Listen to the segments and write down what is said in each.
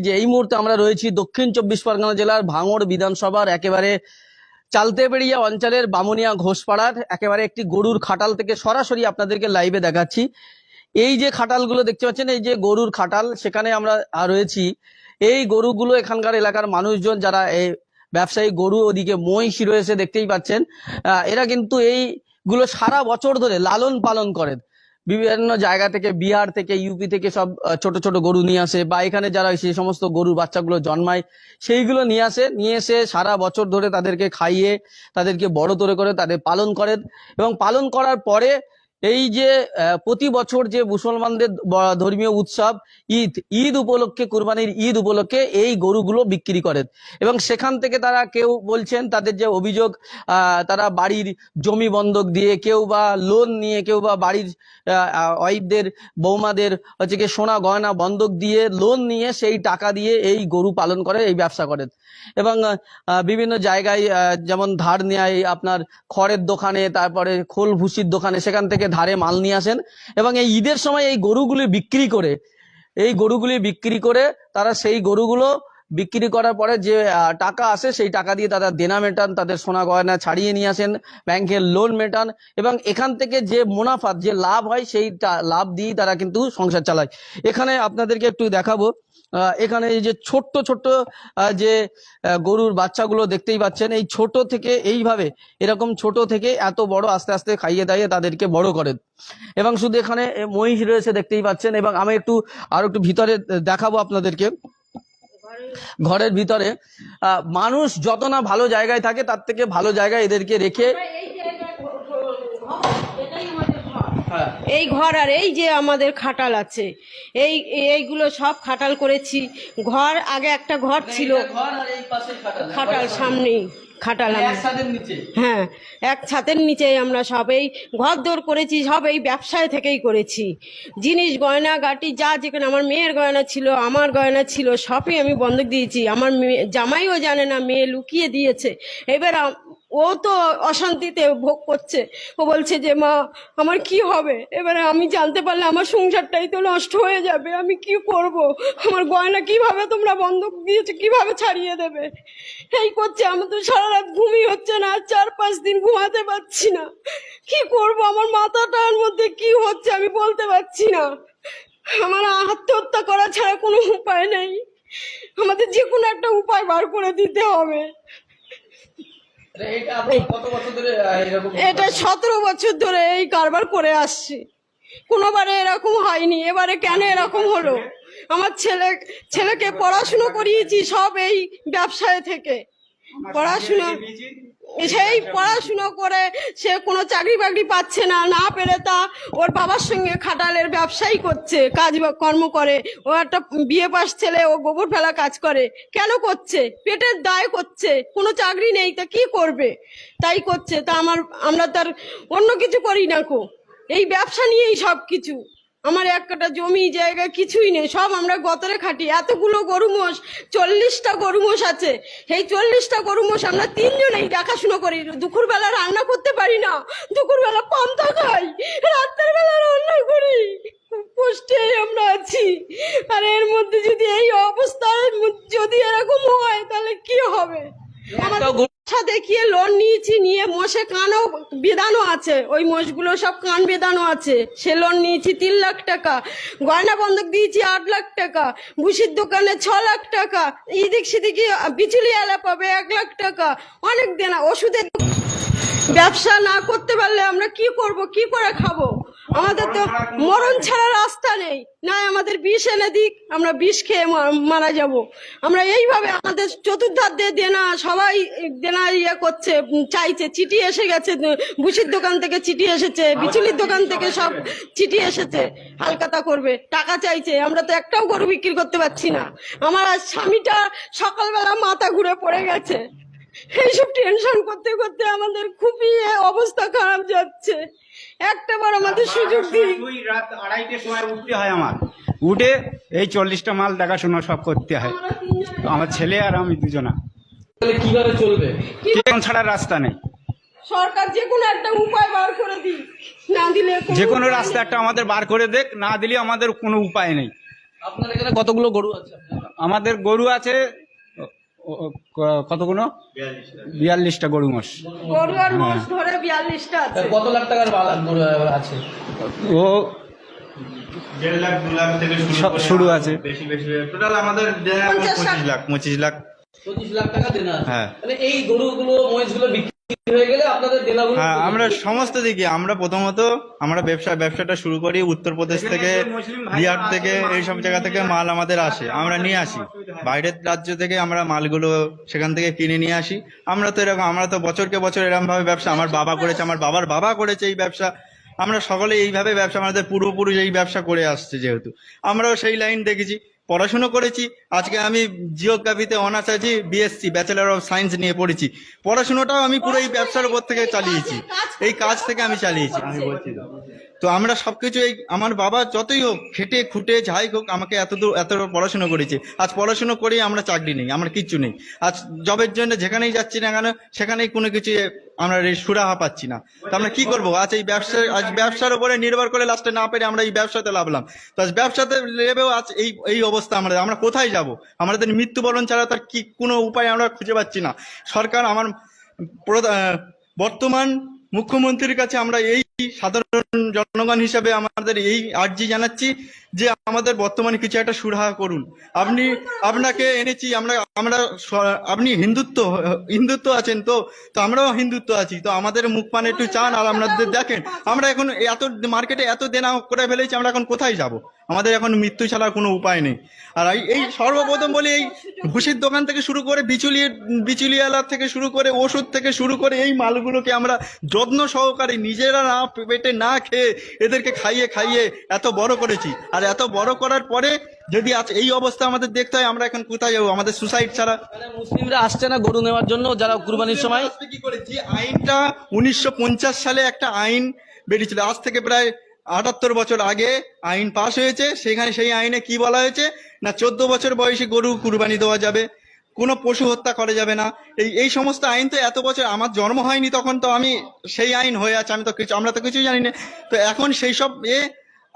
যে এই মুহূর্তে আমরা রয়েছি দক্ষিণ চব্বিশ পরগনা জেলার ভাঙড় বিধানসভার একেবারে চালতেবেড়িয়া অঞ্চলের বামুনিয়া ঘোষপাড়ার একেবারে একটি গরুর খাটাল থেকে সরাসরি আপনাদেরকে লাইভে দেখাচ্ছি। এই যে খাটালগুলো দেখতে পাচ্ছেন, এই যে গরুর খাটাল, সেখানে আমরা রয়েছি। এই গরুগুলো এখানকার এলাকার মানুষজন যারা এই ব্যবসায়ী গরু, ওদিকে মহিষ রয়েছে দেখতেই পাচ্ছেন, এরা কিন্তু এইগুলো সারা বছর ধরে লালন পালন করেন। বিভিন্ন জায়গা থেকে, বিহার থেকে, ইউপি থেকে সব ছোট ছোট গরু নিয়ে আসে, বা এখানে যারা সেই সমস্ত গরুর বাচ্চাগুলো জন্মায় সেইগুলো নিয়ে এসে সারা বছর ধরে তাদেরকে খাইয়ে তাদেরকে বড় করে তাদের পালন করেন। এবং পালন করার পরে এই যে প্রতি বছর যে মুসলমানদের ধর্মীয় উৎসব ঈদ উপলক্ষে, কুরবানির ঈদ উপলক্ষে এই গরুগুলো বিক্রি করেন। এবং সেখান থেকে তারা, কেউ বলছেন তাদের যে অভিযোগ, তারা বাড়ির জমি বন্ধক দিয়ে, কেউ বা লোন নিয়ে, কেউ বা বাড়ির ওয়াইফদের, বৌমাদের হচ্ছে কি সোনা গয়না বন্ধক দিয়ে, লোন নিয়ে সেই টাকা দিয়ে এই গরু পালন করে, এই ব্যবসা করেন। এবং বিভিন্ন জায়গায় যেমন ধার নেয়, আপনার খড়ের দোকানে, তারপরে খোল ভুসির দোকানে, সেখান থেকে ধারে মাল নিয়ে আসেন। এবং এই ঈদের সময় এই গরুগুলি বিক্রি করে তারা সেই গরুগুলো বিক্রি করার পরে যে টাকা আসে সেই টাকা দিয়ে তারা দেনা মেটান, তাদের সোনা গয়না ছাড়িয়ে নিয়ে আসেন, ব্যাংকের লোন মেটান। এবং এখান থেকে যে মুনাফা, যে লাভ হয়, সেই লাভ দিয়েই তারা কিন্তু সংসার চালায়। এখানে আপনাদেরকে একটু দেখাবো। এখানে এই যে ছোট্ট যে গরুর বাচ্চাগুলো দেখতেই পাচ্ছেন, এই ছোট থেকে এইভাবে, এরকম ছোট থেকে এত বড় আস্তে আস্তে খাইয়ে দাইয়ে তাদেরকে বড় করেন। এবং শুধু এখানে মহিষ রয়েছে দেখতেই পাচ্ছেন। এবং আমি আরো একটু ভিতরে দেখাবো আপনাদেরকে। ঘরের ভিতরে মানুষ যত না ভালো জায়গায় থাকে, তার থেকে ভালো জায়গায় এদেরকে রেখে, এই ঘর আর এই যে আমাদের খাটাল আছে, এইগুলো সব খাটাল করেছি। ঘর আগে একটা ঘর ছিল, খাটাল সামনেই খাটাল, হ্যাঁ, এক ছাদের নিচে আমরা সব এই ঘর দৌড় করেছি, সব এই ব্যবসায় থেকেই করেছি। জিনিস গয়না গাটি যা যেখানে আমার মেয়ের গয়না ছিল, আমার গয়না ছিল, সবই আমি বন্ধক দিয়েছি। আমার জামাইও জানে না, মেয়ে লুকিয়ে দিয়েছে। এবার ও তো অশান্তিতে ভোগ করছে, ও বলছে যে মা আমার কি হবে। এবারে আমি জানতে পারলে আমার সংসারটাই তো নষ্ট হয়ে যাবে, আমি কি করব, আমার গয়না কিভাবে তোমরা বন্ধক দিয়েছো, কিভাবে ছাড়িয়ে দেবে, এই করছে। আমার তো সারা রাত ঘুমই হচ্ছে না, 4-5 দিন ঘুমাতে পারছি না, কি করব, আমার মাথাটার মধ্যে কি হচ্ছে আমি বলতে পারছি না। আমার আত্মহত্যা করা ছাড়া কোনো উপায় নেই, আমাদের যে কোনো একটা উপায় বার করে দিতে হবে। এটা 17 বছর ধরে এই কারবার করে আসছি, কোনোবারে এরকম হয়নি, এবারে কেন এরকম হলো। আমার ছেলেকে পড়াশুনো করিয়েছি সব এই ব্যবসায় থেকে, পড়াশুনো করে সে কোনো চাকরি বাকরি পাচ্ছে না, না পেরে তা ওর বাবার সঙ্গে খাটালের ব্যবসাই করছে, কাজ কর্ম করে। ও একটা বিয়ে পাস ছেলে, ও গোবর ফেলা কাজ করে। কেন করছে? পেটের দায় করছে, কোনো চাকরি নেই, তা কি করবে, তাই করছে। তা আমরা তার অন্য কিছু করি না কো, এই ব্যবসা নিয়েই সব কিছু। আমার একটা জমি জায়গা কিছুই নেই, সব আমরা গতরে খাটি। এতগুলো গরু মোষ, 40টা গরু মোষ আছে। এই 40টা গরু মোষ আমরা 3 জনেই দেখাশুনো করি। দুপুরবেলা রান্না করতে পারি না, দুপুরবেলা পান্তা খাই, রাতের বেলা রান্না করি, কষ্টে আমরা আছি। আর এর মধ্যে যদি এই অবস্থায় যদি এরকম হয় তাহলে কি হবে। দেখিয়ে লোন নিয়েছি, নিয়ে মোষে কানও বেঁধানো আছে, ওই মোষগুলো সব কান বেঁধানো আছে, সে লোন নিয়েছি 3 লাখ টাকা। গয়না বন্ধক দিয়েছি 8 লাখ টাকা। ভুসির দোকানে 6 লাখ টাকা। এদিক সেদিকে বিচুলি এলা পাবে 1 লাখ টাকা। অনেক দেনা। ওষুধের ব্যবসা না করতে পারলে আমরা কি করব, কি করে খাবো? আমাদের তো মরণ ছাড়া রাস্তা নেই, না আমাদের বিষ এনে দিক, আমরা বিষ খেয়ে মারা যাব। আমরা এইভাবে আমাদের চতুর্ধার দিয়ে দেনা, সবাই দেনা করছে, চাইছে। চিঠি এসে গেছে, ভুসির দোকান থেকে চিঠি এসেছে, বিচুলির দোকান থেকে সব চিঠি এসেছে, হালকাতা করবে, টাকা চাইছে। আমরা তো একটাও গরু বিক্রি করতে পারছি না। আমার আজ স্বামীটা সকালবেলা মাথা ঘুরে পড়ে গেছে। এইসব টেনশন করতে করতে আমাদের খুবই অবস্থা খারাপ যাচ্ছে। একটাবার আমাদের সুযোগ দিই। রাত 2:30টার সময় উঠতে হয়, আমার উঠে এই 40টা মাল দেখাশোনা সব করতে হয়, আমার ছেলে আর আমি দুজনা। কিভাবে চলবে? কিরকম ছাড়া রাস্তা নেই। সরকার যে কোনো একটা উপায় বার করে দিক, না দিলে যে কোনো রাস্তা একটা আমাদের বার করে দেখ, না দিলে আমাদের কোনো উপায় নেই। আপনার এখানে কতগুলো গরু আছে? আমাদের গরু আছে কতগুলো, 42টা গরু মোষ। গরু আর মোষ ধরে 42টা আছে। কত লাখ টাকার গরু আছে? ও 1.5 লাখ 2 লাখ থেকে শুরু আছে। বেশি বেশি টোটাল আমাদের 25 লাখ 25 লাখ 25 লাখ টাকা দেনা আছে। হ্যাঁ। মানে এই গরুগুলো মহিষগুলো বিক্রি হয়ে গেলে আপনাদের দেনাগুলো হ্যাঁ, আমরা সমস্ত দিকে আমরা প্রথমত আমরা ব্যবসাটা শুরু করি উত্তরপ্রদেশ থেকে, বিহার থেকে, এইসব জায়গা থেকে মাল আমাদের আসে, আমরা নিয়ে আসি বাইরের রাজ্য থেকে, আমরা মালগুলো সেখান থেকে কিনে নিয়ে আসি। আমরা তো বছরকে বছর এরকম ভাবে ব্যবসা, আমার বাবা করেছে, আমার বাবার বাবা করেছে এই ব্যবসা, আমরা সকলে এইভাবে ব্যবসা, আমাদের পূর্বপুরুষ এই ব্যবসা করে আসছে, যেহেতু আমরাও সেই লাইন দেখেছি, পড়াশুনো করেছি। আজকে আমি জিওগ্রাফিতে অনার্স আছি, বিএসসি ব্যাচেলর অফ সায়েন্স নিয়ে পড়েছি। পড়াশোনাটাও আমি পুরো এই ব্যবসার উপর থেকে চালিয়েছি, এই কাজ থেকে আমি চালিয়েছি, আমি বলছি। তো আমরা সবকিছু এই আমার বাবা যতই হোক খেটে খুঁটে যাই হোক আমাকে এত পড়াশোনা করেছে। আজ পড়াশোনা করে আমরা চাকরি নেই, আমার কিচ্ছু নেই। আজ জবের জন্য যেখানেই যাচ্ছি না কেন সেখানেই কোনো কিছু আমরা সুরাহা পাচ্ছি না। তো আমরা কি করবো? আজ ব্যবসার উপরে নির্ভর করে লাস্টে না পেরে আমরা এই ব্যবসাতে লাভলাম। তো আজ ব্যবসাতে লেবেও আজ এই অবস্থা আমরা কোথায় যাব? আমাদের মৃত্যুবরণ ছাড়া তার কি কোনো উপায় আমরা খুঁজে পাচ্ছি না। সরকার আমার বর্তমান মুখ্যমন্ত্রীর কাছে আমরা এই সাধারণ জনগণ হিসাবে আমাদের এই আর্জি জানাচ্ছি যে আমাদের বর্তমানে কিছু একটা সুরাহা করুন। আপনাকে এনেছি আমরা আপনি হিন্দুত্ব আছেন, তো আমরাও হিন্দুত্ব আছি, তো আমাদের মুখ পানে একটু চান। আর আপনাদের দেখেন আমরা এখন এত মার্কেটে এত দেনা করে ফেলেছি, আমরা এখন কোথায় যাব? আমাদের এখন মৃত্যু ছাড়া কোনো উপায় নেই। আর এই সর্বপ্রথম বলি, এই ভুসির দোকান থেকে শুরু করে বিচুলিওয়ালা থেকে শুরু করে ওষুধ থেকে শুরু করে এই মালগুলোকে আমরা যত্ন সহকারে নিজেরা না পেটে না খেয়ে এদেরকে খাইয়ে এত বড় করেছি। আর এত বড় করার পরে যদি আজ এই অবস্থা আমাদের দেখতে হয়, আমরা এখন কোথায় যাবো? আমাদের সুসাইড ছাড়া। মানে মুসলিমরা আসছে না গরু নেওয়ার জন্য, যারা কুরবানির সময় কি করে যে আইনটা 1950 সালে একটা আইন বেরিয়েছিল, আজ থেকে প্রায় 78 বছর আগে আইন পাশ হয়েছে। সেই আইনে কি বলা হয়েছে না, 14 বছর বয়সী গরু কুরবানি দেওয়া যাবে, কোনো পশু হত্যা করা যাবে না। এই সমস্ত আইন তো এত বছর, আমার জন্ম হয়নি তখন, তো আমি সেই আইন হয়ে আছে, আমরা তো কিছুই জানি না। তো এখন সেই সব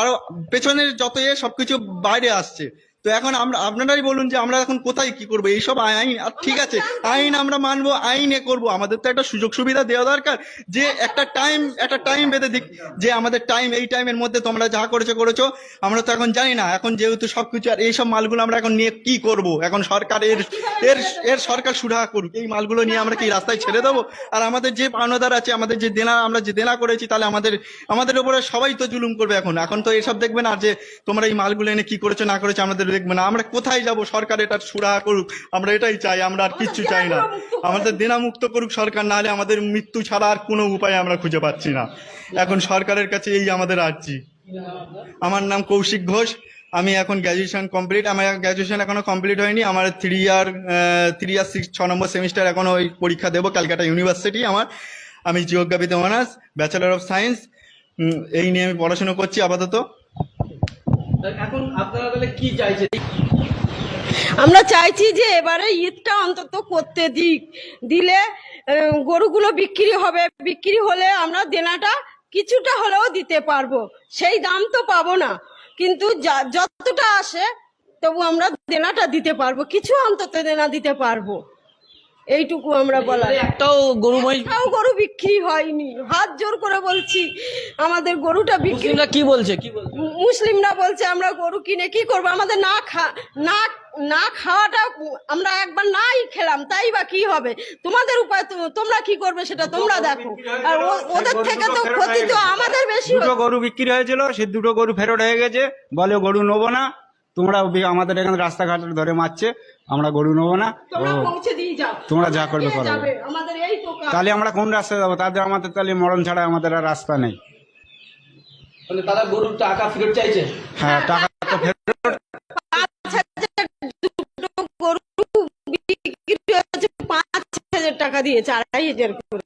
আরো পেছনের যত সবকিছু বাইরে আসছে। তো এখন আপনারাই বলুন যে আমরা এখন কোথায় কি করবো? এইসব আইন ঠিক আছে, আইন আমরা মানবো, আইনে করব, আমাদের তো একটা সুযোগ সুবিধা দেওয়া দরকার, যে একটা টাইম বেঁধে দিক, যে আমাদের এই টাইমের মধ্যে তোমরা যা করেছো। আমরা তো এখন জানি না, এখন যেহেতু সবকিছু, আর এইসব মালগুলো আমরা এখন নিয়ে কি করব? এখন সরকার এর সরকার সুরাহা করুক, এই মালগুলো নিয়ে আমরা কি রাস্তায় ছেড়ে দেবো? আর আমাদের যে পাওনাদার আছে, আমাদের যে আমরা যে দেনা করেছি, তাহলে আমাদের উপরে সবাই তো জুলুম করবে। এখন তো এসব দেখবে না যে তোমরা এই মালগুলো এনে কি করেছো না করেছো, আমাদের দেখবে না। আমরা কোথায় যাব? সরকার এটা সুরাহা করুক, আমরা এটাই চাই, আমরা আর কিচ্ছু চাই না। আমাদের দেনা মুক্ত করুক সরকার, না হলে আমাদের মৃত্যু ছাড়া আর কোনো উপায় আমরা খুঁজে পাচ্ছি না। এখন সরকারের কাছে এই আমাদের আর্জি। আমার নাম কৌশিক ঘোষ, আমি এখন গ্র্যাজুয়েশন কমপ্লিট, আমার গ্র্যাজুয়েশন এখনো কমপ্লিট হয়নি। আমার 3 ইয়ার 6 নম্বর সেমিস্টার এখনো ওই পরীক্ষা দেবো ক্যালকাটা ইউনিভার্সিটি। আমি জিওগ্রাফিতে অনার্স, ব্যাচেলর অফ সায়েন্স, এই নিয়ে আমি পড়াশোনা করছি আপাতত। এখন আপনারা তাহলে কি চাইছেন? আমরা চাইছি যে এবারে ঈদটা অন্তত করতে দিলে গরুগুলো বিক্রি হলে আমরা দেনাটা কিছুটা হলেও দিতে পারবো। সেই দাম তো পাবো না, কিন্তু যতটা আসে তবু আমরা দেনাটা দিতে পারবো, কিছু অন্তত দেনা দিতে পারবো, এইটুকু আমরা বলা। একটাও গরু বিক্রি হয়নি, হাত জোর করে বলছি আমাদের গরুটা বিক্রি। মুসলিমরা কি বলছে? মুসলিমরা বলছে আমরা গরু কিনে কি করবো, আমাদের না খাওয়াটা, আমরা একবার নাই খেলাম তাই বা কি হবে, তোমাদের উপায় তোমরা কি করবে সেটা তোমরা দেখো। আর ওদের থেকে তো ক্ষতি তো আমাদের বেশি। দুটো গরু বিক্রি হয়েছিল, সে দুটো গরু ফেরত হয়ে গেছে, বলে গরু নেবো না, তোমরা আমাদের এখানে রাস্তাঘাট ধরে মারছে, আমরা গরু নেবো না, তোমরা যা করবে করো। তাহলে আমরা কোন রাস্তায় যাবো? আমাদের তাহলে মরণ ছাড়া আমাদের আর রাস্তা নেই। মানে তারা গরুর টাকা ফেরত চাইছে? হ্যাঁ, টাকা তো ফেরত। গরু বিক্রি হয়েছে 5,000 টাকা দিয়েছে, 2,500 করে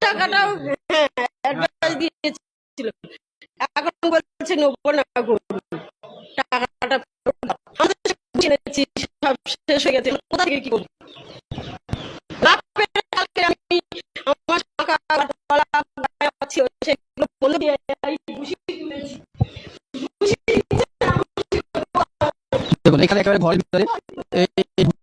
টাকাটাও অ্যাডভান্স দিয়েছিল। এখন বলছে নেবো না গরু, টাকাটা সব শেষ হয়ে গেছে, কোথা থেকে কি করবো? আমার সেগুলো বলে দিয়ে একেবারে ঘরের ভিতরে